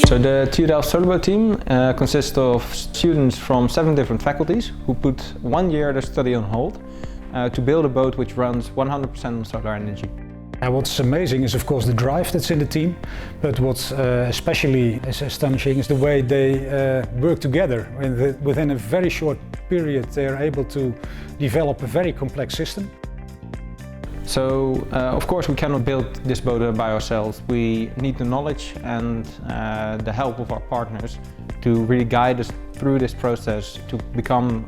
So the TU Delft Solarboat team consists of students from 7 different faculties who put 1 year their study on hold to build a boat which runs 100% on solar energy. And what's amazing is of course the drive that's in the team, but what's especially astonishing is the way they work together. Within a very short period they are able to develop a very complex system. So of course we cannot build this boat by ourselves. We need the knowledge and the help of our partners to really guide us through this process to become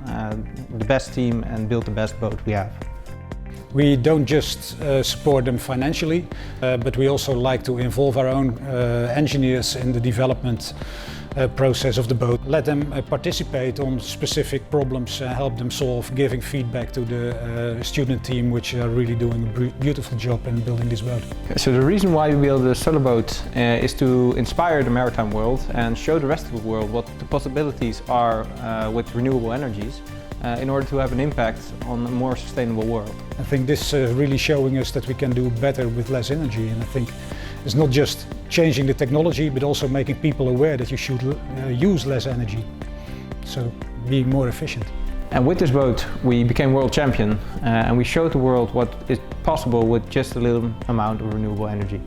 the best team and build the best boat we have. We don't just support them financially, but we also like to involve our own engineers in the development process of the boat. Let them participate on specific problems, help them solve, giving feedback to the student team, which are really doing a beautiful job in building this boat. So the reason why we build a solar boat is to inspire the maritime world and show the rest of the world what the possibilities are with renewable energies. In order to have an impact on a more sustainable world. I think this is really showing us that we can do better with less energy, and I think it's not just changing the technology but also making people aware that you should use less energy, so being more efficient. And with this boat we became world champion and we showed the world what is possible with just a little amount of renewable energy.